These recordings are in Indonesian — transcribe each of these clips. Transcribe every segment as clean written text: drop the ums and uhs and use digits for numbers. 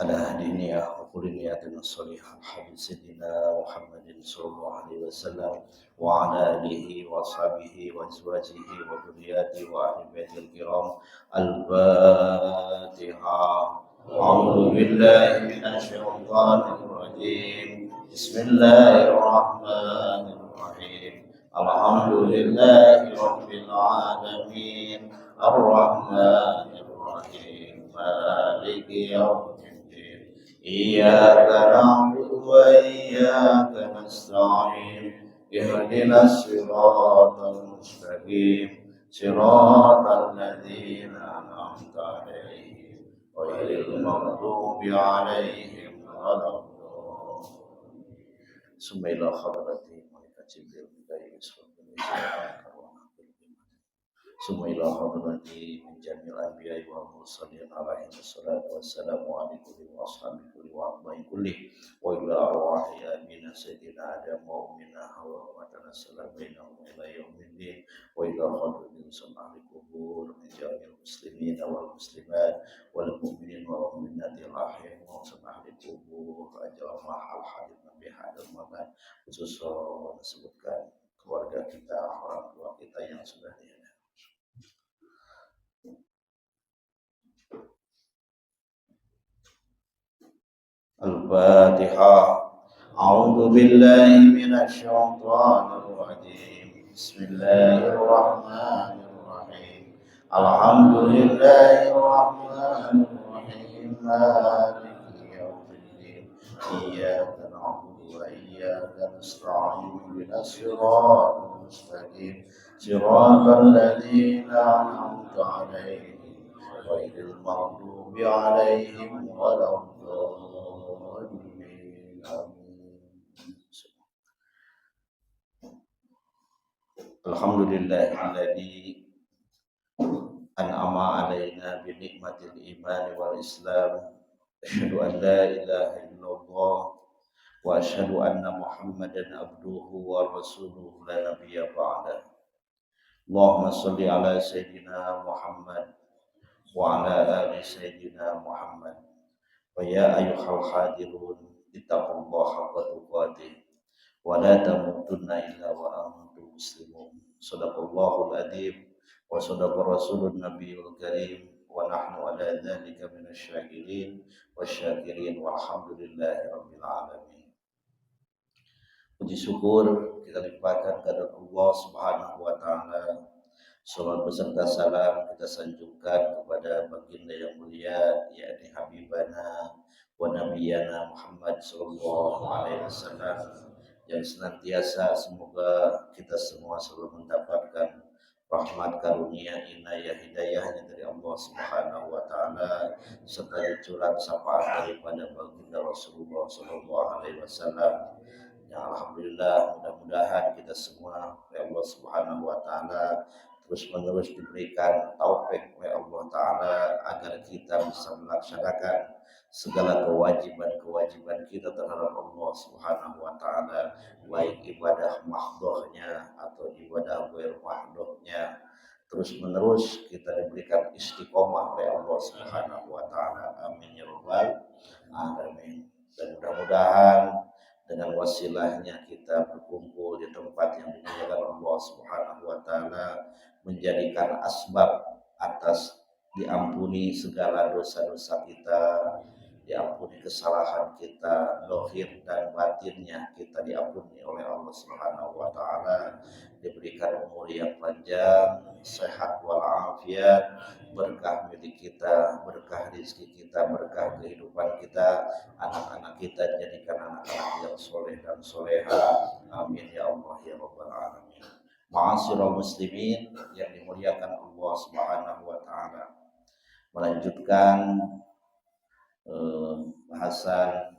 على هدينا وكل نياتنا الصالحة حبيب سيدنا محمد صلى الله عليه وسلم وعلى آله وأصحابه وأزواجه وذرياته وأهل بيته الكرام. الفاتحة. أعوذ بالله من الشيطان الرجيم. بسم الله الرحمن الرحيم. الحمد لله رب العالمين الرحمن الرحيم مالك يوم الدين إياك نعبد وإياك نستعين اهدنا الصراط المستقيم صراط الذين أنعمت عليهم غير المغضوب عليهم ولا الضالين. ثم إلى حضرة ملائكة جبريل ثم إلى حضرة من جميع الأنبياء والمرسلين عليهم الصلاة والسلام عليكم وأصحاب كل وأتباع كله وإلى أرواح آمين سيدنا آدم وأمنا حواء وتنزل بينهم إلى يوم الدين وإلى حضرة سماع القبور من جميع المسلمين والمسلمات والمؤمنين والمؤمنات الأحياء وسماع القبور أجل mahal hadir Nabi hadir makan khusus disebutkan keluarga kita, orang tua kita yang sudah tiada. Al-Fatihah. A'udzu billahi minasy syaithanir rajim. Bismillahirrahmanirrahim. Alhamdulillahi rahmanir rahim. Maliki yaumiddin. Iyyaka na'budu wa iyyaka nasta'in. Ihdinas siratal mustaqim. Siratal ladzina an'amta 'alaihim ghairil maghdubi 'alaihim waladdallin. Alhamdulillahilladzi an'ama alaina bi nikmatil iman wal islam. Asyhadu an la ilaha illallah wa asyhadu anna Muhammadan abduhu wa rasuluhu la nabiyya ba'da. Allahumma shalli ala sayyidina Muhammad wa ala ali sayyidina Muhammad. Wa ya ayyuhal hadirun ittaqullaha haqqa tuqatih wa la tamutunna illa wa antum muslimun. Shadaqallahul adzim wa shadaqa rasulun nabiyul karim wa nahnu ala dzalika minasy-syakirin wasyakirin walhamdulillahi rabbil alamin. Puji syukur kita limpahkan kepada Allah Subhanahu wa taala. Salam beserta salam kita sanjungkan kepada baginda yang mulia yakni Habibana wa Nabiyana Muhammad sallallahu alaihi wasallam yang senantiasa semoga kita semua selalu mendapatkan rahmat karunia inayah hidayahnya dari Allah Subhanahu wa taala serta curhat syafaat daripada baginda Rasulullah sallallahu alaihi wasallam. Ya alhamdulillah, mudah-mudahan kita semua oleh Allah Subhanahu wa taala terus-menerus diberikan taufik oleh Allah taala agar kita bisa melaksanakan segala kewajiban-kewajiban kita terhadap Allah Subhanahu wa taala, baik ibadah mahdhahnya atau ibadah ghair mahdhahnya. Terus-menerus kita diberikan istiqomah oleh Allah Subhanahu wa taala. Amin ya rabbal alamin. Dan mudah-mudahan dengan wasilahnya kita berkumpul di tempat yang dimuliakan Allah Subhanahu wa taala menjadikan asbab atas diampuni segala dosa-dosa kita, diampuni kesalahan kita, zahir dan batinnya kita diampuni oleh Allah Subhanahu wa taala, diberikan umur yang panjang, sehat walafiat, berkah milik kita, berkah rezeki kita, berkah kehidupan kita, anak-anak kita dijadikan anak-anak yang soleh dan soleha. Amin ya Allah ya rabbal alamin. Ma'asyiral muslimin yang dimuliakan Allah Subhanahu wa taala. Melanjutkan bahasan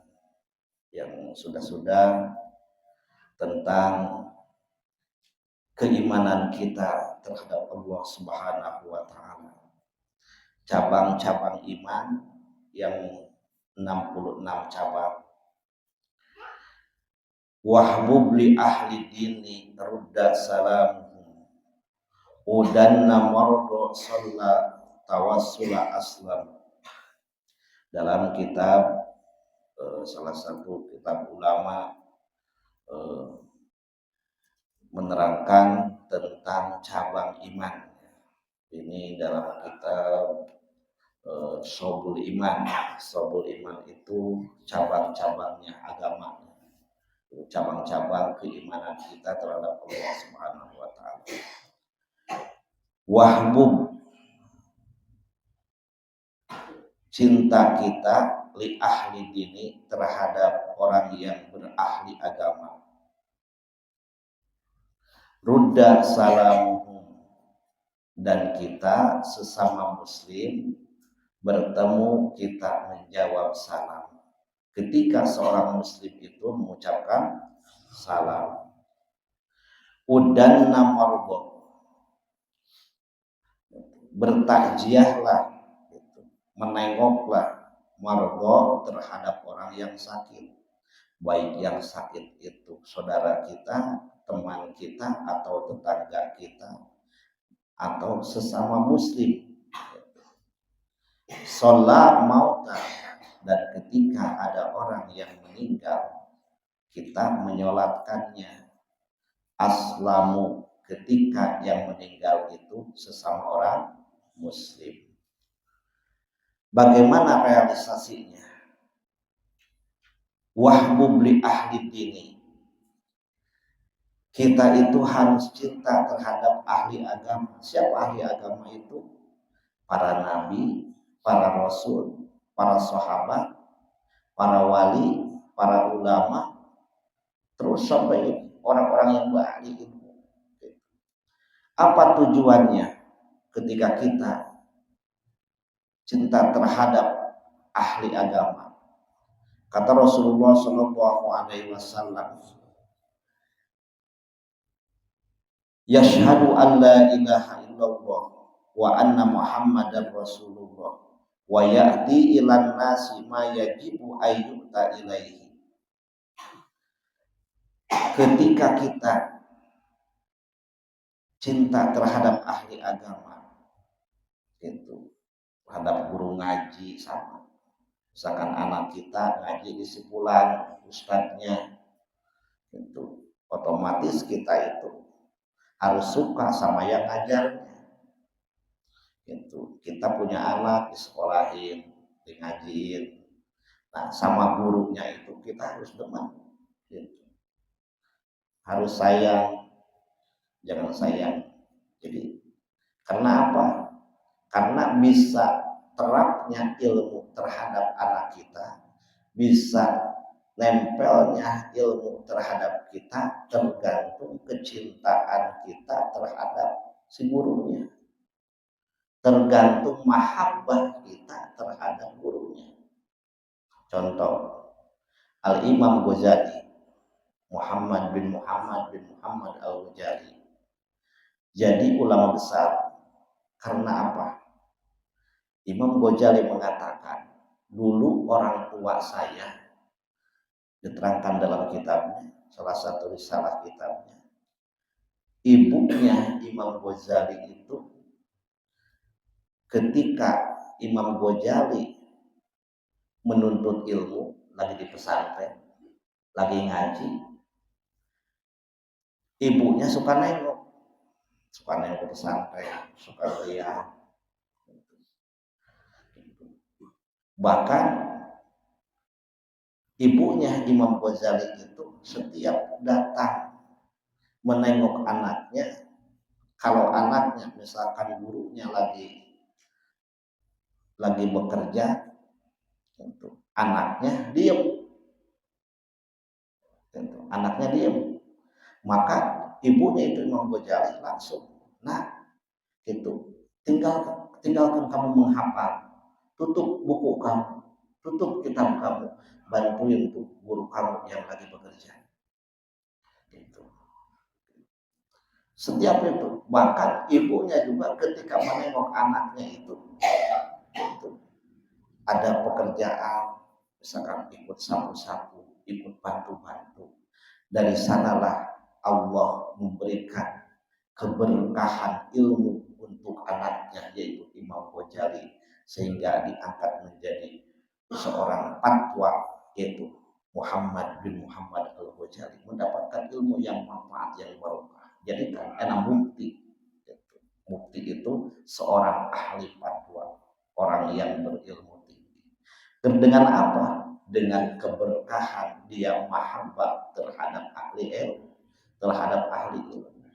yang sudah-sudah tentang keimanan kita terhadap Allah Subhanahu wa taala. Cabang-cabang iman yang 66 cabang. Wahbub li ahli dini rudda salamuhum udanna mardu salla tawassula aslam. dalam kitab salah satu kitab ulama menerangkan tentang cabang iman. Ini dalam kitab Sobul Iman. Sobul Iman itu cabang-cabangnya agama, cabang-cabang keimanan kita terhadap Allah Subhanahu wa taala. Wahbub, cinta kita li ahli dini, terhadap orang yang berahli agama. Rudda salamuhum, dan kita sesama muslim bertemu kita menjawab salam ketika seorang muslim itu mengucapkan salam. Udan namarbo, bertakjiahlah, menengoklah margo, terhadap orang yang sakit, baik yang sakit itu saudara kita, teman kita, atau tetangga kita, atau sesama muslim. Sholat mauta, dan ketika ada orang yang meninggal kita menyolatkannya. Aslamu, ketika yang meninggal itu sesama orang muslim. Bagaimana realisasinya? Wahbub li ahli dini, kita itu harus cinta terhadap ahli agama. Siapa ahli agama itu? Para nabi, para rasul, para sahabat, para wali, para ulama, terus sampai orang-orang yang berahli ilmu. Apa tujuannya ketika kita cinta terhadap ahli agama? Kata Rasulullah Shallallahu Alaihi Wasallam, yashhadu an la ilaha illallah wa anna Muhammadar Rasulullah wa ya'ti ilan nasi ma yajibu ayyuta ilaihi. Ketika kita cinta terhadap ahli agama, itu terhadap guru ngaji, sama misalkan anak kita ngaji di sebulan ustadznya, itu otomatis kita itu harus suka sama yang ngajarnya. Itu kita punya anak disekolahin, di ngajiin, nah sama gurunya itu kita harus demen, gitu. Harus sayang, jangan sayang. Jadi karena apa? Karena bisa terapnya ilmu terhadap anak kita, bisa nempelnya ilmu terhadap kita, tergantung kecintaan kita terhadap si gurunya, tergantung mahabbah kita terhadap gurunya. Contoh, Al-Imam Ghazali, Muhammad bin Muhammad Al-Ghazali, jadi ulama besar. Karena apa? Imam Ghazali mengatakan, dulu orang tua saya, diterangkan dalam kitabnya, salah satu risalah kitabnya, ibunya Imam Ghazali itu ketika Imam Ghazali menuntut ilmu, lagi di pesantren, lagi ngaji, ibunya suka nengok pesantren, suka lihat. Bahkan ibunya Imam Ghazali itu setiap datang menengok anaknya, kalau anaknya misalkan gurunya lagi bekerja, anaknya diam, maka ibunya itu Imam Ghazali langsung, nah itu tinggalkan kamu menghafal, tutup buku kamu, tutup kitab kamu, bantuin tuh guru kamu yang lagi bekerja. Gitu. Setiap itu, bahkan ibunya juga ketika menengok anaknya itu ada pekerjaan, misalkan ikut sapu-sapu, ikut bantu-bantu, dari sanalah Allah memberikan keberkahan ilmu untuk anaknya, yaitu Imam Ghazali, sehingga diangkat menjadi seorang fatwa yaitu Muhammad bin Muhammad Al-Ghazali mendapatkan ilmu yang manfaat yang barokah. Jadi kan enak bukti. Bukti itu seorang ahli fatwa, orang yang berilmu tinggi. Dan dengan apa? Dengan keberkahan dia mahabbah terhadap ahli ilmu, terhadap ahli ilmu.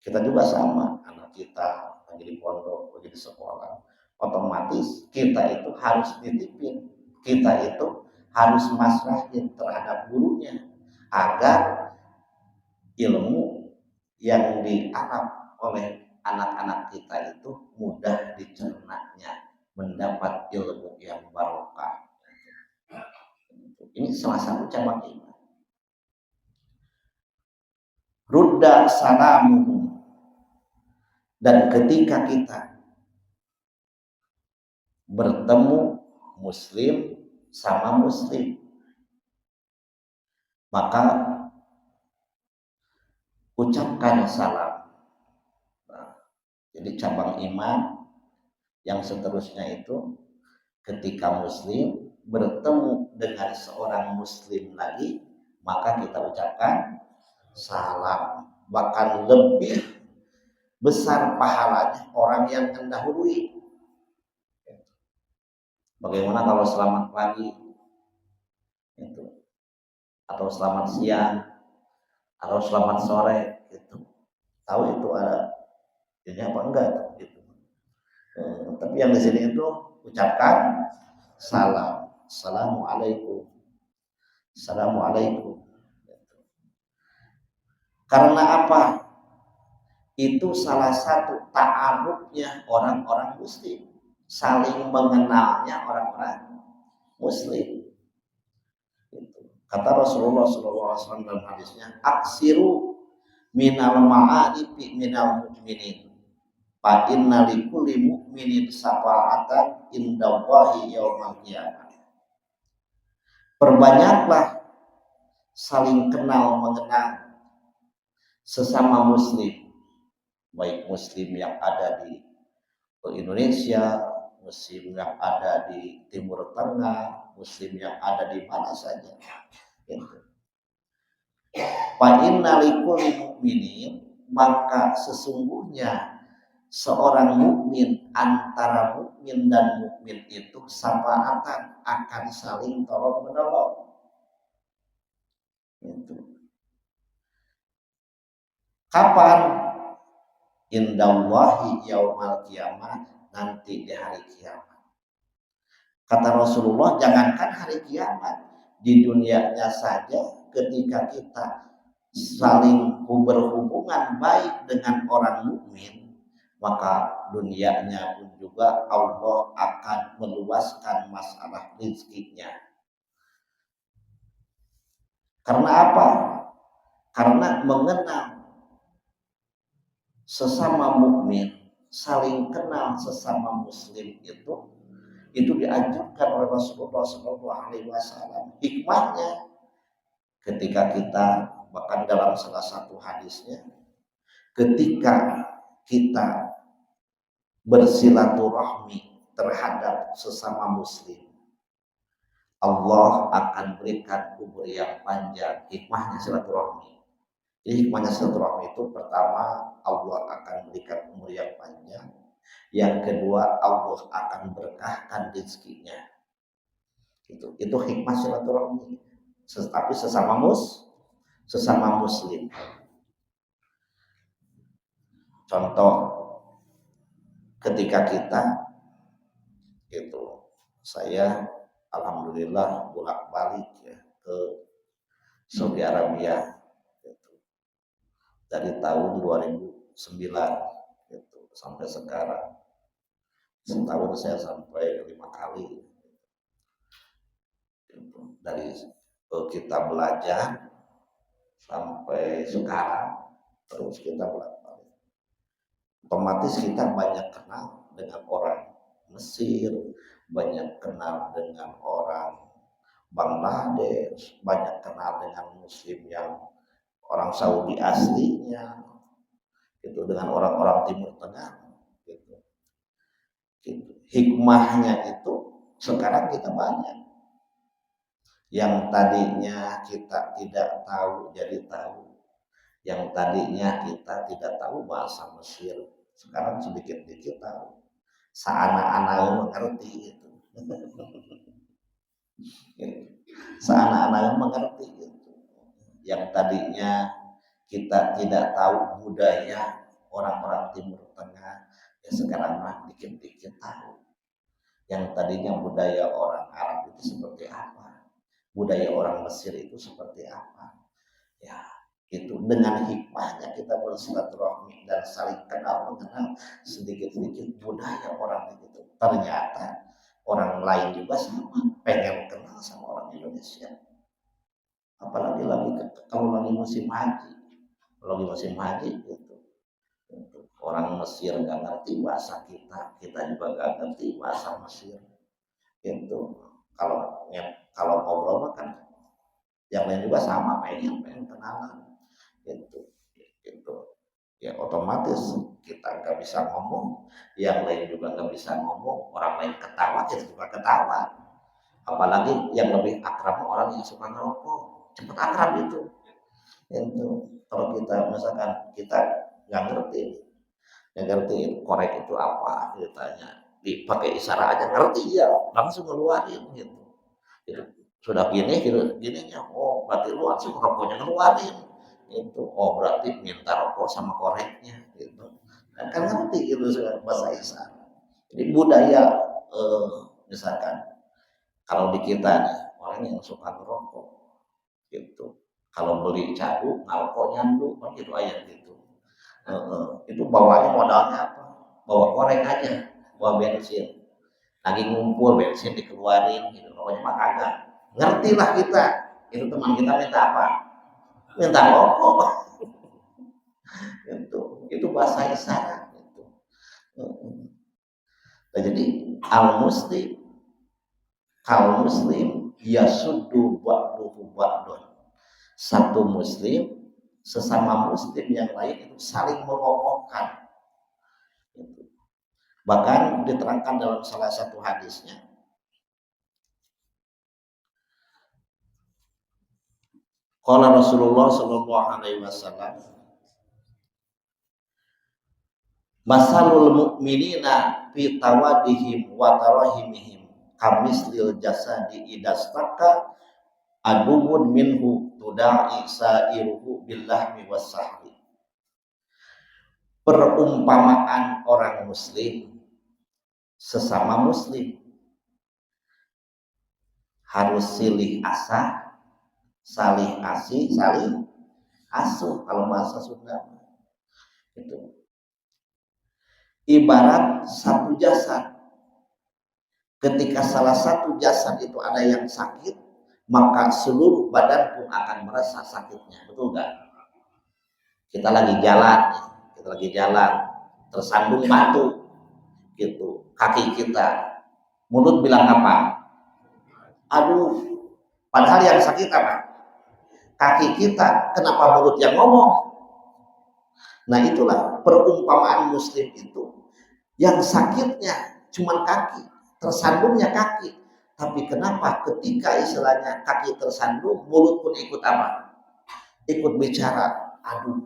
Kita juga sama, anak kita lagi di pondok, lagi di sekolah, otomatis kita itu harus dititipin, kita itu harus masrahin terhadap gurunya agar ilmu yang dianap oleh anak-anak kita itu mudah dicernanya, mendapat ilmu yang barokah. Ini salah satu cabang iman. Rudda salamuhum, dan ketika kita bertemu muslim sama muslim, maka ucapkan salam. Nah, jadi cabang iman yang seterusnya itu ketika muslim bertemu dengan seorang muslim lagi, maka kita ucapkan salam. Bahkan lebih besar pahalanya orang yang mendahului. Bagaimana kalau selamat pagi itu, atau selamat siang, atau selamat sore itu, tahu itu ada ini apa enggak gitu. Tapi yang di sini itu ucapkan salam, assalamualaikum, assalamualaikum. Karena apa? Itu salah satu ta'arufnya orang-orang muslim, saling mengenalnya orang-orang muslim. Kata Rasulullah SAW dalam hadisnya, aksiru minal ma'arifi minal mu'minin, fa inna likulli mu'minin syafa'atan indallahi yaumal qiyamah. Perbanyaklah saling kenal mengenal sesama muslim, baik muslim yang ada di Indonesia, muslim yang ada di Timur Tengah, muslim yang ada di mana saja. Fa inna likulli mu'minin, maka sesungguhnya seorang mukmin, antara mukmin dan mukmin itu syafa'atan, akan saling tolong menolong. Kapan? Indallahi yaumal qiyamah, nanti di hari kiamat. Kata Rasulullah, jangankan hari kiamat, di dunianya saja ketika kita saling berhubungan baik dengan orang mukmin, maka dunianya pun juga Allah akan meluaskan masalah rezekinya. Karena apa? Karena mengenal sesama mukmin, saling kenal sesama muslim itu dianjurkan oleh Rasulullah SAW. Hikmahnya ketika kita, bahkan dalam salah satu hadisnya, ketika kita bersilaturahmi terhadap sesama muslim, Allah akan berikan umur yang panjang. Hikmahnya silaturahmi. Jadi hikmahnya silaturahmi itu, pertama, Allah akan berikan umur yang panjang. Yang kedua, Allah akan berkahkan rezekinya. Itu hikmah silaturahmi. Tapi sesama muslim. Contoh, ketika kita saya alhamdulillah bolak-balik ya ke Saudi Arabia dari tahun 2009 sampai sekarang. Setahun saya sampai 5 kali. Dari kita belajar sampai sekarang terus kita bolak-balik. Otomatis kita banyak kenal dengan orang Mesir, banyak kenal dengan orang Bangladesh, banyak kenal dengan muslim yang orang Saudi aslinya, dengan orang-orang Timur Tengah. Hikmahnya itu Sekarang kita banyak yang tadinya kita tidak tahu jadi tahu, yang tadinya kita tidak tahu bahasa Mesir, sekarang sedikit-sedikit tahu. Seanak-anak mengerti itu. Seanak-anak mengerti itu. Yang tadinya kita tidak tahu budaya orang-orang Timur Tengah, ya sekarang mah dikit-dikit tahu. Yang tadinya budaya orang Arab itu seperti apa, budaya orang Mesir itu seperti apa, ya itu dengan hikmahnya kita bersilaturahmi dan saling kenal mengenal sedikit-sedikit budaya orang itu. Ternyata orang lain juga sama pengen kenal sama orang Indonesia, apalagi kalau lagi musim haji. Kalau lagi musim haji gitu, orang Mesir nggak ngerti bahasa kita, kita juga nggak ngerti bahasa Mesir gitu. Kalau ngobrol kan yang lain juga sama, pengen kenalan gitu. Ya otomatis kita nggak bisa ngomong, yang lain juga nggak bisa ngomong, orang lain ketawa kita juga ketawa. Apalagi yang lebih akrab orang yang suka ngerokok, cepat akrab itu. Kalau kita misalkan kita nggak ngerti korek itu apa, ditanya dipakai isyarat aja ngerti ya, langsung ngeluarin gitu. Sudah gini gininya, oh berarti lu langsung rokoknya ngeluarin itu, oh berarti minta rokok sama koreknya gitu. Kan ngerti gitu bahasa isyarat. Jadi budaya misalkan kalau di kita nih orang yang suka ngerokok gitu, kalau beli cadu ngerokok nyandu kan gitu aja gitu. Itu bawanya modalnya apa? Bawa korek aja, bawa bensin, lagi ngumpul bensin dikeluarin gitu, pokoknya mah kagak. Ngerti lah kita, itu teman kita minta apa? Minta rokok. Itu bahasa isyarat gitu. Nah, jadi kaum muslim yasuddu ba'duhu ba'dun. Satu muslim sesama muslim yang lain itu saling mengokohkan. Bahkan diterangkan dalam salah satu hadisnya, qala Rasulullah sallallahu alaihi wasallam, masalul mu'minina fi tawadihim wa tarahimihim kamislil jasadi idastaka adumun minhu tuda'i sa'iruhu billahmi wassahri. Perumpamaan orang muslim sesama muslim harus silih asah, salih asih, saling asuh kalau bahasa Sunda itu. Ibarat satu jasad, ketika salah satu jasad itu ada yang sakit, maka seluruh badan pun akan merasa sakitnya, betul nggak? Kita lagi jalan, tersandung batu, gitu, kaki kita, mulut bilang apa? Aduh, padahal yang sakit apa? Kaki kita, kenapa mulut yang ngomong? Nah itulah perumpamaan muslim itu, yang sakitnya cuma kaki, tersandungnya kaki, tapi kenapa ketika istilahnya kaki tersandung, mulut pun ikut apa? Ikut bicara, aduh,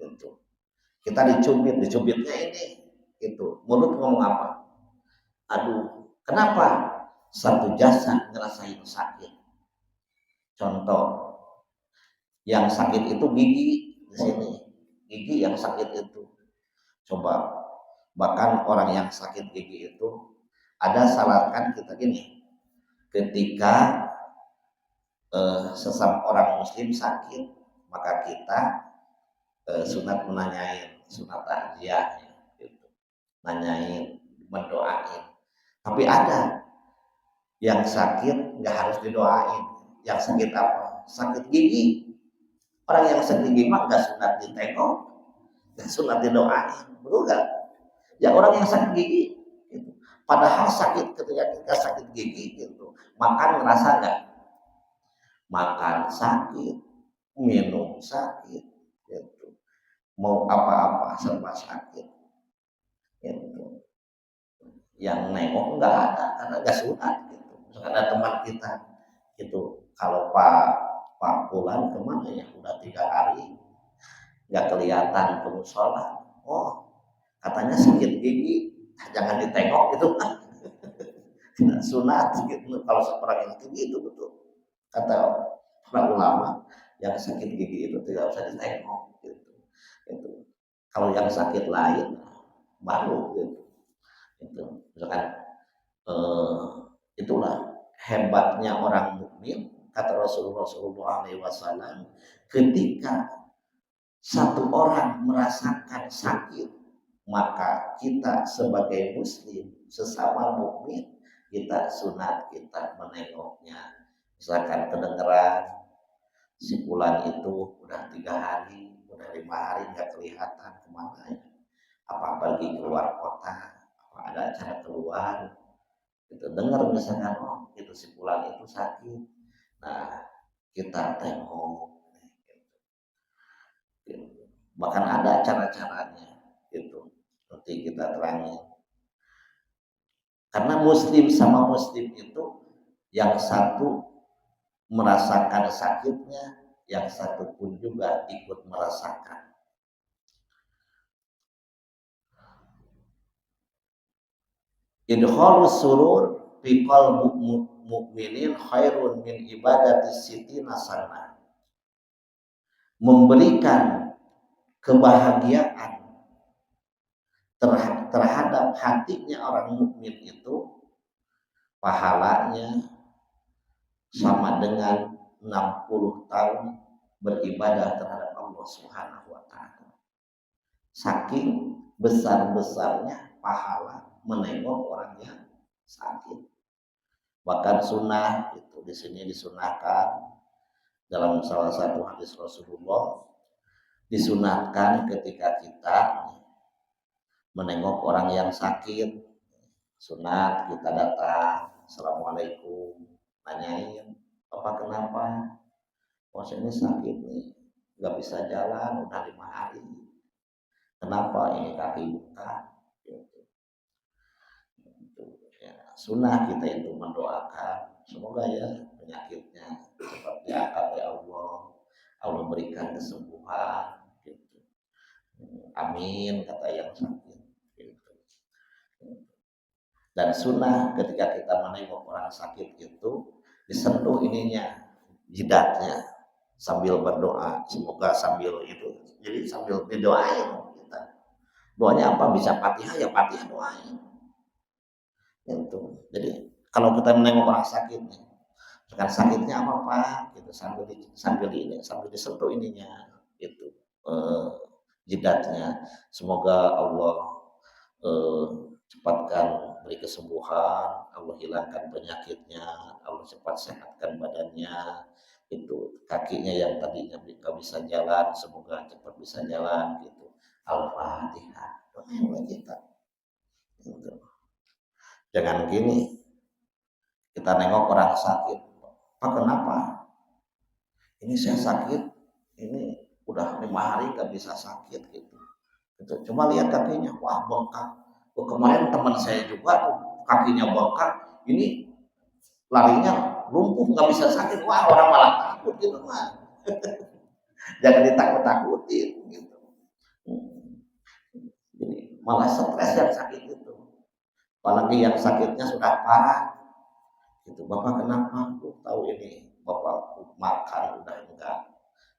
gitu. Kita dicubitnya ini, gitu. Mulut ngomong apa? Aduh, kenapa? Satu jasad ngerasain sakit. Contoh, yang sakit itu gigi di sini, gigi yang sakit itu. Coba, bahkan orang yang sakit gigi itu ada salahkan kita gini, ketika sesama orang muslim sakit, maka kita sunat menanyain, sunat takziah, gitu. Nanyain, mendoain. Tapi ada yang sakit nggak harus didoain. Yang sakit apa? Sakit gigi. Orang yang sakit gigi mah nggak sunat ditengok, nggak sunat didoain, betul nggak? Ya orang yang sakit gigi, gitu. Padahal ketika kita sakit gigi, gitu, makan ngerasa nggak? Makan sakit, minum sakit, gitu. Mau apa-apa serba sakit, gitu. Yang nengok nggak ada karena nggak sunat. Gitu. Ada teman kita itu, kalau Pak Pulan kemana ya, udah 3 hari nggak kelihatan ke musola. Oh, katanya sakit gigi, jangan ditengok gitu kan. Tidak sunat gitu. Kalau seorang yang tinggi itu betul kata para ulama, yang sakit gigi itu tidak usah ditengok gitu. Itu kalau yang sakit lain baru gitu. Itu misalkan eh, itulah hebatnya orang mukmin, kata Rasulullah SAW, ketika satu orang merasakan sakit, maka kita sebagai muslim sesama mukmin, kita sunat, kita menengoknya. Misalkan kedengeran si Fulan itu udah 3 hari, udah 5 hari nggak kelihatan kemana ya, apa pergi keluar kota, apa ada acara keluar, itu dengar misalnya, oh itu si Fulan itu sakit, nah kita tengok gitu. Bahkan ada cara-caranya itu, nanti kita terangin. Karena muslim sama muslim itu, yang satu merasakan sakitnya, yang satu pun juga ikut merasakan. Idkhalus surur fi qalbi mu'minin khairun min ibadati sitina sana. Memberikan kebahagiaan terhadap hatinya orang mukmin itu, pahalanya sama dengan 60 tahun beribadah terhadap Allah Subhanahu wa taala. Saking besar-besarnya pahala menengok orang yang sakit. Bahkan sunnah itu di sini disunahkan, dalam salah satu hadis Rasulullah disunahkan ketika kita menengok orang yang sakit, sunat kita datang, assalamualaikum, nanyain, apa kenapa? Oh ini sakit nih, nggak bisa jalan udah 5 hari. Kenapa? Ini kaki buka. Gitu. Ya, sunnah kita itu mendoakan, semoga ya penyakitnya cepat diangkat ya Allah, Allah berikan kesembuhan. Gitu. Amin, kata yang sakit. Gitu. Dan sunnah ketika kita menengok orang sakit itu, disentuh ininya, jidatnya, sambil berdoa, semoga sambil itu, jadi sambil didoain kita. Doanya apa? Bisa Fatihah ya Fatihah doain. Itu. Jadi kalau kita menengok orang sakit nih, sekarang sakitnya apa Pak? Gitu, sambil disentuh ininya, itu jidatnya. Semoga Allah cepatkan beri kesembuhan, Allah hilangkan penyakitnya, Allah cepat sehatkan badannya. Itu kakinya yang tadinya nggak bisa jalan, semoga cepat bisa jalan gitu. Al-Fatihah. Doain kita. Gitu. Jangan gini, kita nengok orang sakit, Pak kenapa? Ini saya sakit, ini udah 5 hari nggak bisa sakit gitu. Cuma lihat kakinya, wah bengkak. Kemarin teman saya juga tuh kakinya bengkak, ini larinya lumpuh nggak bisa sakit, wah orang malah takut gitu mah. Jangan ditakut-takutin gitu. Jadi malah stres yang sakit itu. Apalagi yang sakitnya sudah parah. Gitu, Bapak kenapa? Tahu ini, Bapak makan udah enggak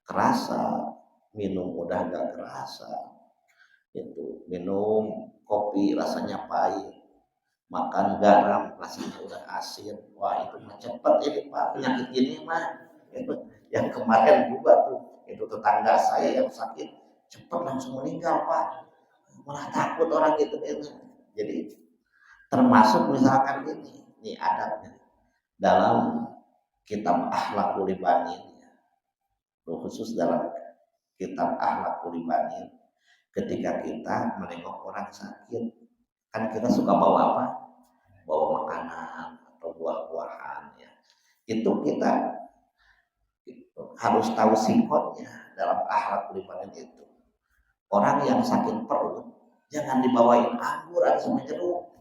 kerasa, minum udah enggak kerasa. Itu minum kopi rasanya pahit, makan garam rasanya udah asin. Wah itu mah cepet ini Pak, penyakit ini mah. Itu yang kemarin juga tuh, itu tetangga saya yang sakit cepet langsung meninggal Pak, malah takut orang itu. Jadi termasuk misalkan ini adabnya dalam kitab Akhlaqul Ibanin, khusus dalam kitab Akhlaqul Ibanin, ketika kita menengok orang sakit, kan kita suka bawa apa? Bawa makanan atau buah-buahan ya. Itu kita harus tahu sifatnya dalam Akhlaqul Ibanin itu. Orang yang sakit perut jangan dibawain anggur atau jeruk.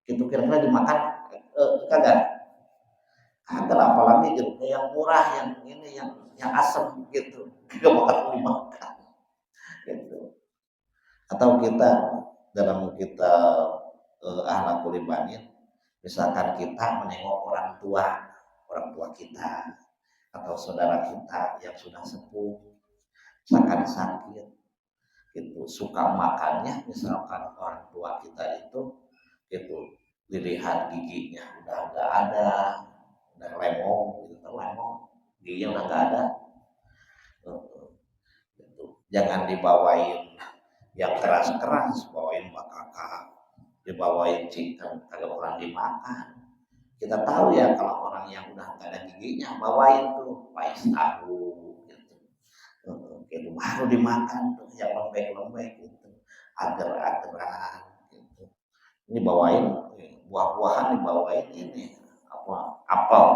Itu kira-kira dimakan kagak? Agar apalagi jeruknya yang murah, yang ini, yang asam gitu, gak bakal dimakan gitu. Atau kita dalam kita akhlakul ibadah, misalkan kita menengok orang tua kita atau saudara kita yang sudah sepuh, misalkan sakit, gitu, suka makannya, misalkan orang tua kita itu dilihat giginya udah nggak ada, udah lemong, gitu, lemong, giginya udah nggak ada, gitu. Jangan dibawain yang keras-keras, bawain bakaka, dibawain chicken, kagak pernah dimakan. Kita tahu ya kalau orang yang udah nggak ada giginya, bawain tuh pais tahu, gitu. Gitu baru dimakan tuh yang lembek-lembek gitu, agar-agaran gitu. Ini bawain buah-buahan, dibawain ini apa apel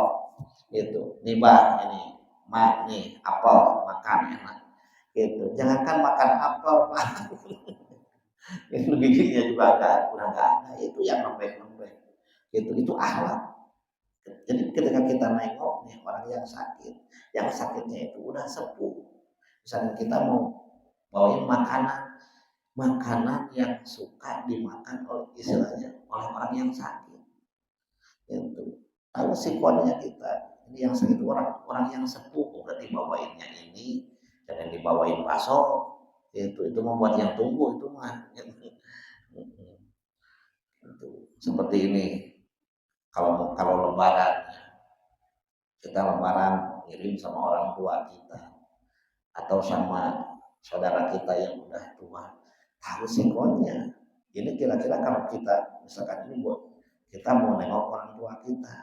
gitu, nih bah ini mak nih apel makan enak gitu. Jangankan makan apel pak, itu giginya juga udah nggak ada, itu yang lembek-lembek gitu, itu akhlak. Jadi ketika kita nengok nih orang yang sakitnya itu udah sepuh, misalnya kita mau bawain makanan yang suka dimakan oleh istilahnya oleh orang yang sakit, itu lalu sikonnya kita ini yang sakit orang yang sepuh, berarti bawainnya ini jangan dibawain bakso, itu membuat yang tunggu itu mah gitu. Seperti ini kalau lebaran, kita lebaran ngirim sama orang tua kita atau sama saudara kita yang udah tua, tahu sikonnya. Ini kira-kira kalau kita misalkan ini buat kita mau nengok orang tua kita,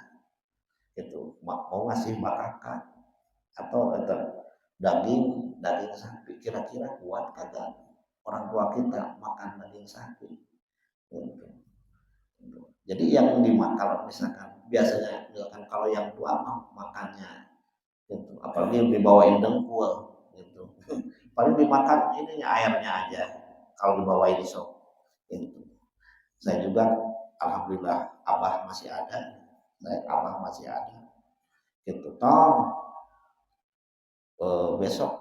itu mau ngasih makanan atau daging sapi, kira-kira kuat kagak orang tua kita makan daging sapi gitu. Jadi yang dimakan misalkan biasanya misalkan kalau yang tua makannya gitu, apalagi dibawain dengkul gitu, paling dimakan ininya airnya aja kalau dibawain sop gitu. Saya juga alhamdulillah abah masih ada, abah masih ada gitu. Besok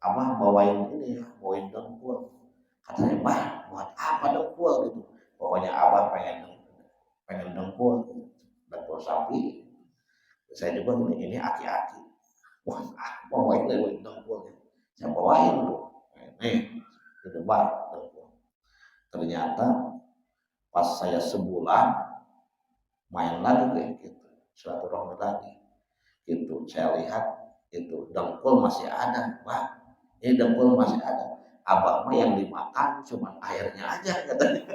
abah bawain ini ya, bawain dengkul. Katanya bah buat apa dengkul gitu. Pokoknya abah pengen dengkul gitu. Dengkul sapi. Saya juga ini aki-aki. Wah, bawain dengkul. Saya bawain tuh. Nih, gitu bah dengkul. Ternyata pas saya sebulan main lagi kayak gitu, silaturahmi lagi gitu, saya lihat itu dengkul masih ada, wah ini dengkul masih ada, abah mah yang dimakan cuma airnya aja katanya.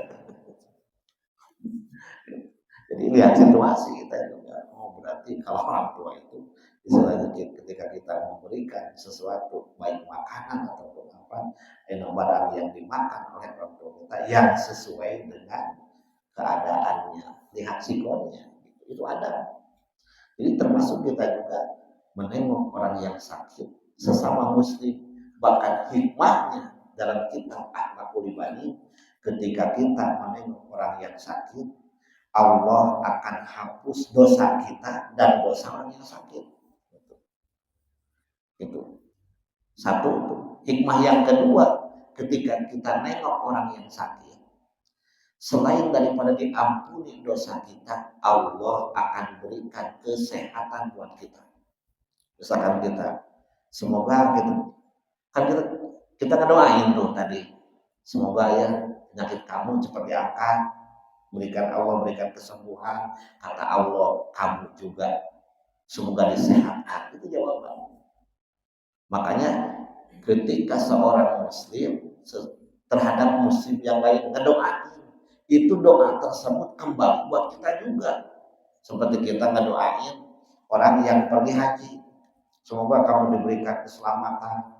Jadi lihat situasi kita juga, berarti kalau orang tua itu istilahnya ketika kita memberikan sesuatu baik makanan ataupun apa, barang yang dimakan oleh orang tua kita yang sesuai dengan keadaannya, lihat sikonnya, itu ada. Jadi termasuk kita juga menengok orang yang sakit, sesama muslim, bahkan hikmahnya dalam kitab Akhlakul Ibadah, ketika kita menengok orang yang sakit, Allah akan hapus dosa kita dan dosa orang yang sakit. Itu satu itu. Hikmah yang kedua, ketika kita nengok orang yang sakit, selain daripada diampuni dosa kita, Allah akan berikan kesehatan buat kita. Misalkan kita, semoga gitu, kan kita ngedoain tuh tadi, semoga ya penyakit kamu cepat diangkat, berikan kesembuhan, kata Allah kamu juga semoga disehatkan, itu jawaban. Makanya ketika seorang muslim terhadap muslim yang lain ngedoain, itu doa tersebut kembali buat kita juga. Seperti kita ngedoain orang yang pergi haji, semoga kamu diberikan keselamatan,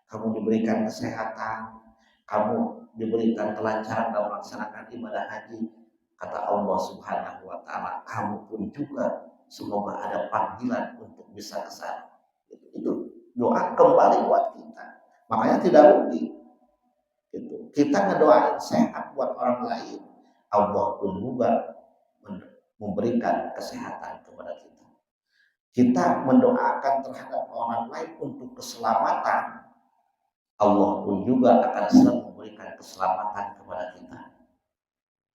kamu diberikan kesehatan, kamu diberikan kelancaran dalam melaksanakan ibadah haji. Kata Allah Subhanahu wa taala, kamu pun juga semoga ada panggilan untuk bisa ke sana. Itu doa kembali buat kita. Makanya tidak rugi. Gitu. Kita ngedoain sehat buat orang lain, Allah pun juga memberikan kesehatan kepada kita. kita mendoakan terhadap orang lain untuk keselamatan, Allah pun juga akan selalu memberikan keselamatan kepada kita.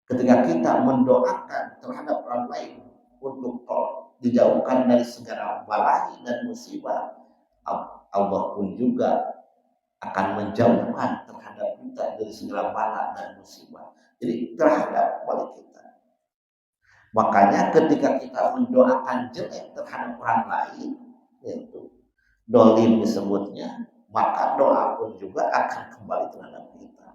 Ketika kita mendoakan terhadap orang lain untuk dijauhkan dari segala bala dan musibah, Allah pun juga akan menjauhkan terhadap kita dari segala bala dan musibah. Jadi terhadap balik kita. Makanya ketika kita mendoakan jelek terhadap orang lain, yaitu dolim disebutnya, maka doa pun juga akan kembali terhadap kita.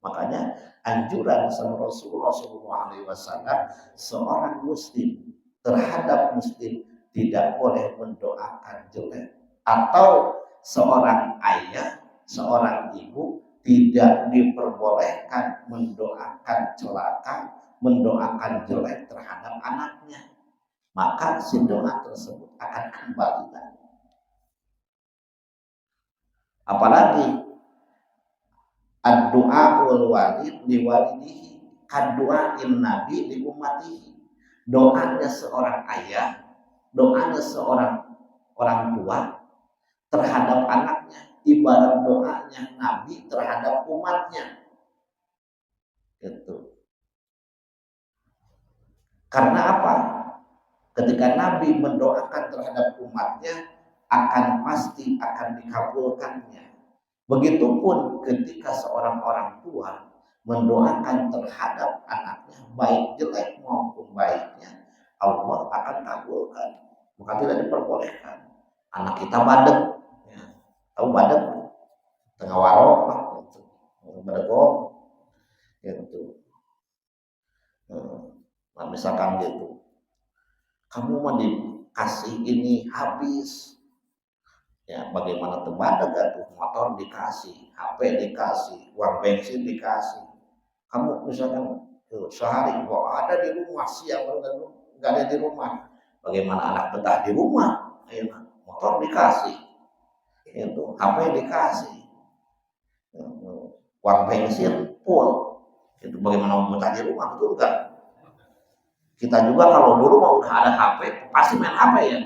Makanya anjuran sama Rasulullah SAW, seorang muslim terhadap muslim tidak boleh mendoakan jelek, atau seorang ayah, seorang ibu tidak diperbolehkan mendoakan celaka, mendoakan jelek terhadap anaknya, maka si doa tersebut akan kembali lagi. Apalagi ad-du'a ul walid li walidihi kad-du'ain nabi li ummatihi. Doanya seorang ayah, doanya seorang orang tua terhadap anaknya ibarat doanya nabi terhadap umatnya. Gitu. Karena apa? Ketika nabi mendoakan terhadap umatnya, akan pasti akan dikabulkannya. Begitupun ketika seorang orang tua mendoakan terhadap anaknya, baik jelek maupun baiknya, Allah akan kabulkan. Maka tidak diperbolehkan anak kita badek, ya. Tahu badek? Tengah warok lah, gitu. Badegong, gitu. Nah, misalkan gitu, kamu mau dikasih ini habis, ya bagaimana terbada tuh, motor dikasih, HP dikasih, uang bensin dikasih, kamu misalkan sehari kok ada di rumah, siang nggak ada di rumah, bagaimana anak betah di rumah, ya, motor dikasih, itu HP dikasih, uang bensin full, itu bagaimana mau betah di rumah, betul nggak? Kita juga kalau dulu mau udah ada HP pasti main HP ya.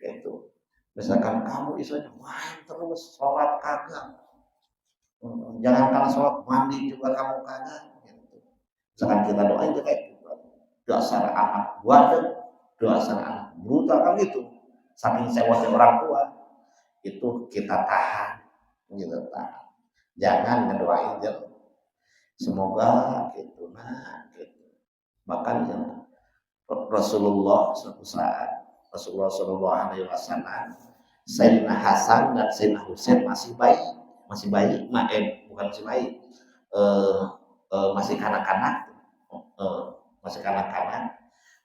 Gitu. Misalkan kamu istilahnya main terus, sholat kagak, jangankan sholat, mandi juga kamu kagak. Gitu. Misalkan kita doain juga dasar anak bandel, dasar anak brutal kan gitu. Saking sewotnya orang tua, itu kita tahan, gitu tahan. Jangan ngedoain jelek. Semoga gitu, nah gitu. Makanya Rasulullah suatu saat, Rasulullah Shallallahu Alaihi Wasallam, Sayyidina Hasan dan Sayyidina Husain masih bayi, bukan masih bayi, masih kanak-kanak, masih kanak-kanak.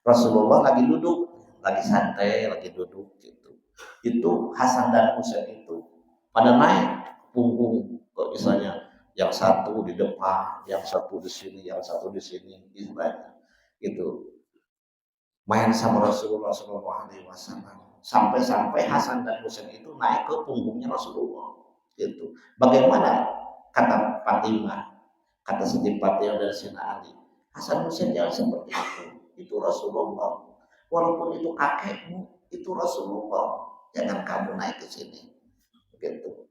Rasulullah lagi duduk, lagi santai, lagi duduk gitu. Itu Hasan dan Husain itu pada naik punggung, misalnya yang satu di depan, yang satu di sini, yang satu di sini, istilahnya gitu. Main sama Rasulullah SAW, sampai-sampai Hasan dan Husain itu naik ke punggungnya Rasulullah. Gitu. Bagaimana kata Fatimah, kata Siti Fatimah dari Sina Ali, Hasan Husain jangan seperti itu Rasulullah. Walaupun itu kakekmu, itu Rasulullah. Jangan kamu naik ke sini. Gitu.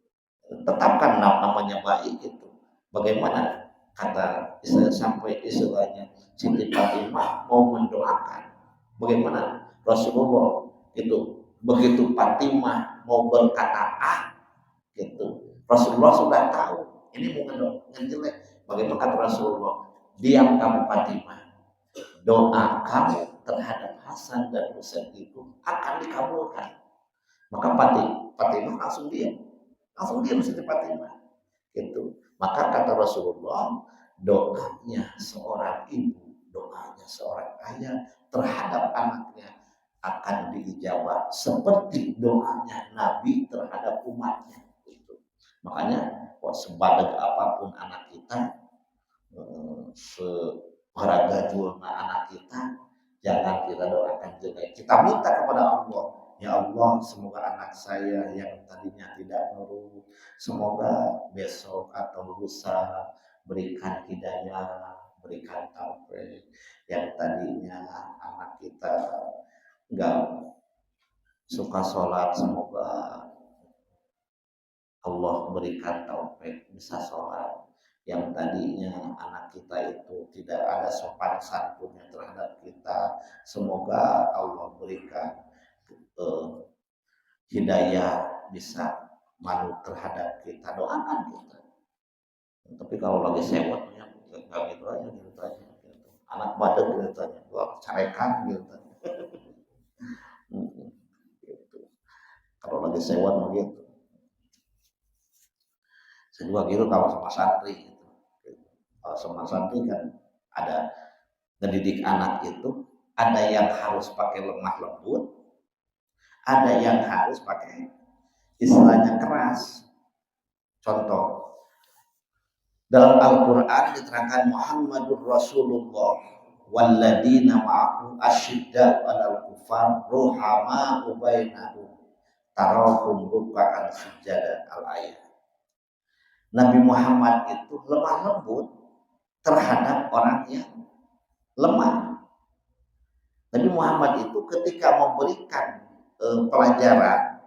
Tetapkan namanya baik itu. Bagaimana kata sampai istilahnya Siti Fatimah mau mendoakan. Bagaimana Rasulullah itu begitu Fatimah mau berkata gitu, Rasulullah sudah tahu ini mau ngejelek. Bagaimana kata Rasulullah, diam kamu Fatimah, doa kamu terhadap Hasan dan Husain itu akan dikabulkan. Maka Fatimah langsung diam Siti Fatimah gitu. Maka kata Rasulullah, doanya seorang ibu, doanya seorang ayah terhadap anaknya akan diijabah seperti doanya Nabi terhadap umatnya. Gitu. Makanya sebadeg apapun anak kita, seharagajulna anak kita, jangan kita doakan jelek. Kita minta kepada Allah, ya Allah, semoga anak saya yang tadinya tidak nurut, semoga besok atau lusa berikan hidayah, berikan taufik. Yang tadinya anak kita nggak suka sholat, semoga Allah berikan taufik bisa sholat. Yang tadinya anak kita itu tidak ada sopan santunnya terhadap kita, semoga Allah berikan hidayah bisa manut terhadap kita, doakan kita. Tapi kalau lagi sewot ya nggak gitu aja, gitu aja gitu. Anak badak gitu aja, gua carekan gitu. Gitu. Kalau lagi sewot begitu. Saya juga gitu kalau sama santri gitu. Kalau sama santri kan ada ngedidik anak itu, ada yang harus pakai lemah lembut, ada yang harus pakai istilahnya keras. Contoh, dalam Al-Quran diterangkan Muhammadur Rasulullah walladzina ma'ahu asyidda 'alal kufar ruhama'u bainahum tarahum ruk'an sujada al-ayat. Nabi Muhammad itu lemah lembut terhadap orang yang lemah. Nabi Muhammad itu ketika memberikan pelajaran,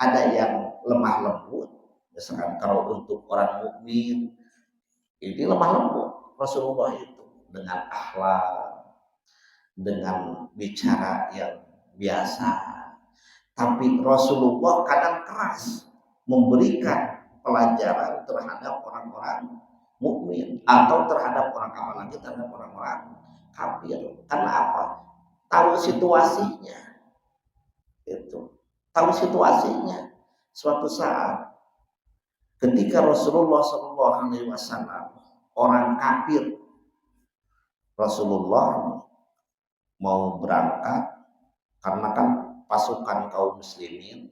ada yang lemah lembut, misalkan kalau untuk orang mukmin ini lemah lembut Rasulullah itu dengan akhlak, dengan bicara yang biasa. Tapi Rasulullah kadang keras memberikan pelajaran terhadap orang-orang mukmin atau terhadap orang apalagi terhadap orang-orang kafir. Karena apa? Tahu situasinya. Itu. Tahu situasinya. Suatu saat ketika Rasulullah SAW orang kafir, Rasulullah mau berangkat karena kan pasukan kaum muslimin,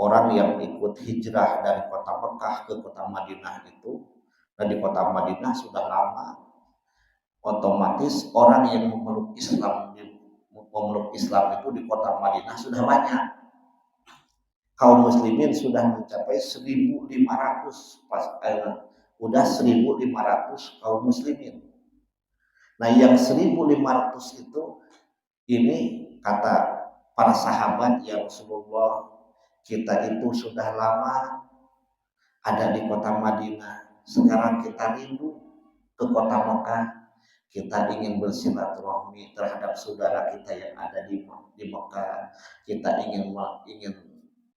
orang yang ikut hijrah dari kota Mekah ke kota Madinah itu, dan di kota Madinah sudah lama, otomatis orang yang memeluk Islam itu di kota Madinah sudah banyak. Kaum muslimin sudah mencapai 1.500 udah 1.500 kaum muslimin. Nah, yang 1.500 itu ini kata para sahabat, ya Rasulullah, kita itu sudah lama ada di kota Madinah, sekarang kita rindu ke kota Mekah, kita ingin bersilaturahmi terhadap saudara kita yang ada di Mekah, kita ingin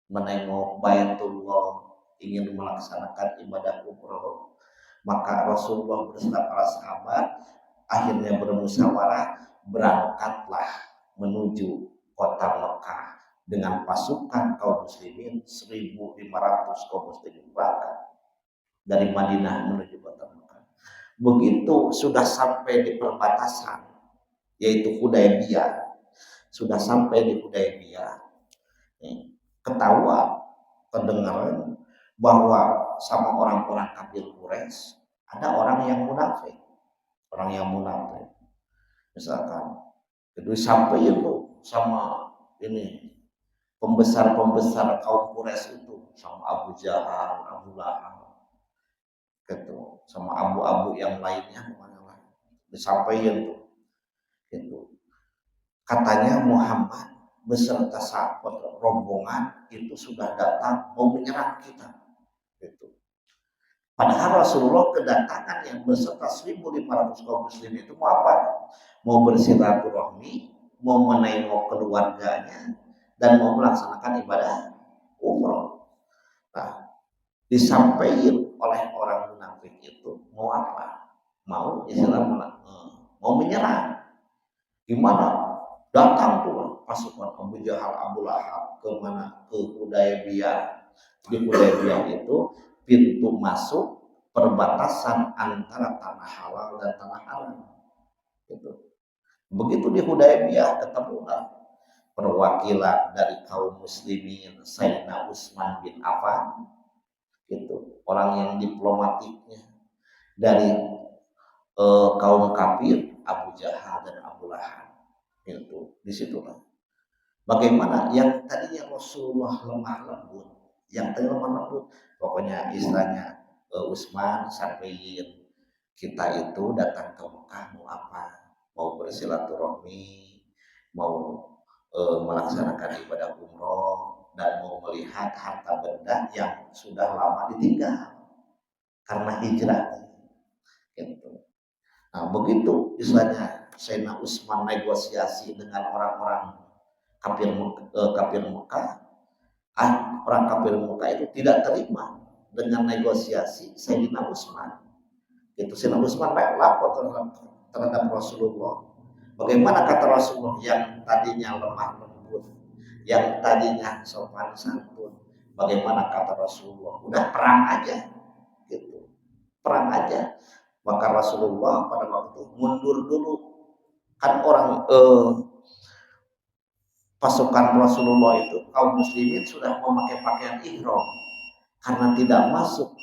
menengok Baitullah, ingin melaksanakan ibadah umroh. Maka Rasulullah bersama para sahabat akhirnya bermusyawarah, berangkatlah menuju kota Mekah dengan pasukan kaum muslimin 1.500 kaum muslimin berangkat dari Madinah menuju kota Mekah. Begitu sudah sampai di perbatasan yaitu Hudaybiyah, sudah sampai di Hudaybiyah, ketahuan kedengaran bahwa sama orang-orang kafir Quraisy ada orang yang munafik, misalkan itu sampai itu sama ini pembesar kaum Quraisy itu, sama Abu Jahal, Abu Lahab, gitu, sama abu-abu yang lainnya, disampaikan tuh, gitu. Katanya Muhammad beserta sahabat rombongan itu sudah datang mau menyerang kita, gitu. Padahal Rasulullah kedatangan yang beserta 1.500 kaum muslim itu mau apa? Mau bersilaturahmi, mau menengok keluarganya, dan mau melaksanakan ibadah umroh. Nah, disampaikan oleh orang munafik itu mau apa? Mau Islam, mau menyerang. Gimana? Datang tuh pasukan Abu Jahal, Abu Lahab ke mana? Ke Hudaybiyah. Di Hudaybiyah itu pintu masuk perbatasan antara tanah halal dan tanah haram. Gitu. Begitu di Hudaybiyah ketemulah perwakilan dari kaum muslimin, Sayyidina Utsman bin Affan, gitu, orang yang diplomatiknya, dari kaum kafir Abu Jahal dan Abu Lahab. Itu disitulah bagaimana yang tadinya Rasulullah lemah lembut, pokoknya istilahnya Utsman sampaikan kita itu datang ke Mekah mau apa? Mau bersilaturahmi, mau melaksanakan ibadah umroh dan mau melihat harta benda yang sudah lama ditinggal karena hijrah gitu. Nah begitu istilahnya Sayyidina Utsman negosiasi dengan orang-orang kafir Mekah, orang kafir Mekah itu tidak terima dengan negosiasi Sayyidina Utsman. Itu Sayyidina Utsman lapor terhadap Rasulullah. Bagaimana kata Rasulullah yang tadinya lemah lembut, yang tadinya sopan santun, bagaimana kata Rasulullah? Udah perang aja, gitu, perang aja. Maka Rasulullah pada waktu mundur dulu, kan orang pasukan Rasulullah itu kaum muslimin sudah memakai pakaian ihram karena tidak masuk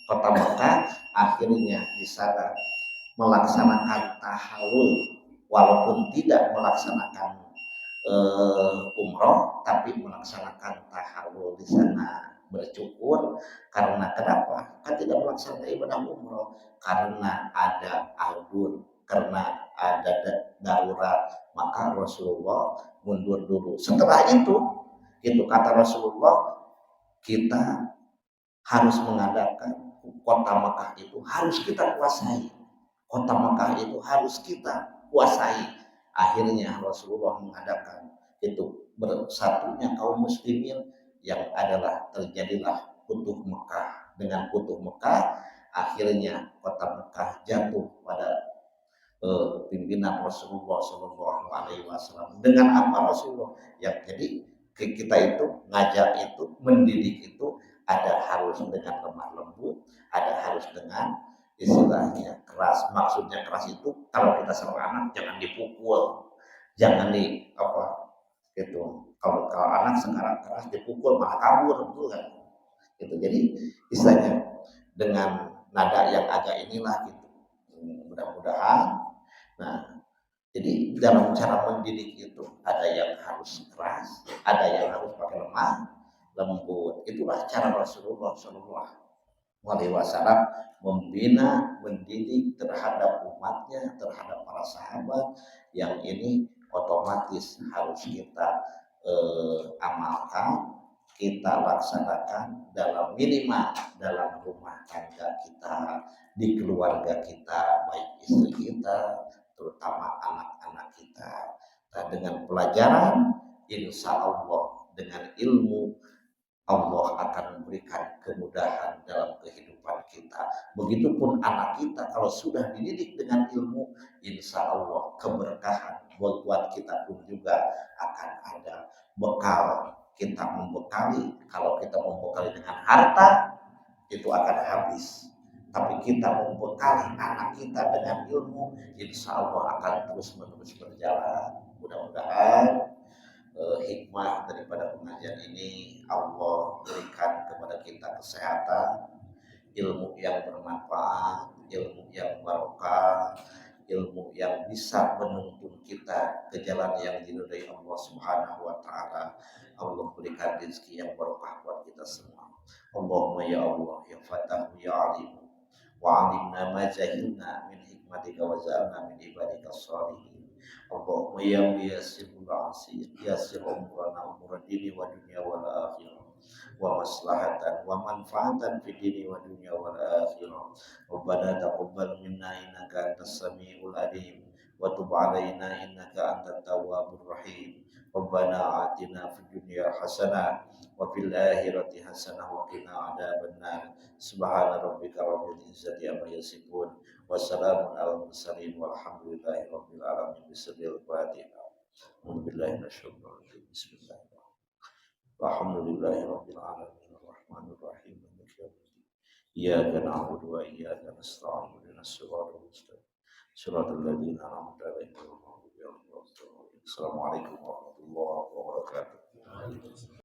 kota Mekah, akhirnya di sana melaksanakan tahallul walaupun tidak melaksanakan umroh tapi melaksanakan tahallul di sana bercukur karena kenapa? Kan tidak melaksanakan ibadah umroh karena ada audun, karena ada darurat, maka Rasulullah mundur dulu. Setelah itu kata Rasulullah, kita harus mengadakan kota Mekah itu harus kita kuasai. Kota Mekah itu harus kita kuasai. Akhirnya Rasulullah mengadakan itu bersatunya kaum muslimin yang adalah terjadilah Futuh Mekah. Dengan Futuh Mekah akhirnya kota Mekah jatuh pada pimpinan Rasulullah Shallallahu Alaihi Wasallam. Dengan apa Rasulullah? Ya jadi kita itu ngajar itu mendidik itu ada harus dengan lemah lembut, ada harus dengan istilahnya keras. Maksudnya keras itu kalau kita sama anak jangan dipukul, jangan di apa gitu. Kalau anak sekarang keras dipukul malah kabur, betul kan? Gitu. Jadi istilahnya dengan nada yang agak inilah gitu. Mudah-mudahan. Nah, jadi dalam cara mendidik itu ada yang harus keras, ada yang harus pakai lemah lembut. Itulah cara Rasulullah Shallallahu Alaihi Wasallam membina, mendidik terhadap umatnya, terhadap para sahabat yang ini otomatis harus kita amalkan, kita laksanakan dalam minimal dalam rumah tangga kita, di keluarga kita, baik istri kita, terutama anak-anak kita. Nah, dengan pelajaran, insya Allah dengan ilmu Allah akan memberikan kemudahan dalam kehidupan kita. Begitupun anak kita kalau sudah dididik dengan ilmu, insya Allah keberkahan buat kita pun juga akan ada bekal. Kita membekali, kalau kita membekali dengan harta, itu akan habis. Tapi kita membekali anak kita dengan ilmu, insya Allah akan terus menerus berjalan. Mudah-mudahan hikmah daripada pengajian ini Allah berikan kepada kita kesehatan, ilmu yang bermanfaat, ilmu yang barokah, ilmu yang bisa menuntun kita ke jalan yang diridhai Allah Subhanahu wa taala. Allah berikan rezeki yang barokah buat kita semua. Allahumma ya Allah ya Fatah ya Alim wa alimna ma jahilna min hikmatika wa ja'alna min ibadika shalihin. Allahumma ya muyassirul asir yassir umrana umur dini wa dunya wal akhirah wa maslahatan wa manfaatan fi dini wa dunya wal akhirah. Rabbana taqabbal minna innaka antas samiul alim wa tub alaina innaka antat tawwabur rahim. Rabbana atina fid dunya hasanah wa fil akhirati hasanah wa qina adzabannar. Subhana rabbika rabbil izzati amma yasifun wa salamun alal mursalin walhamdulillahi rabbil alamin. Bismillahirrahmanirrahim. Alhamdulillahi minasyaitonir rajim. Bismillahirrahmanirrahim. Alhamdulillahi rabbil alamin arrahmanir rahim maliki yaumiddin. Iyyaka na'budu wa iyyaka nasta'in ihdinas siratal mustaqim. Shiratal ladzina an'amta 'alaihim ghairil maghdubi 'alaihim waladdallin. Assalamualaikum warahmatullahi wabarakatuh.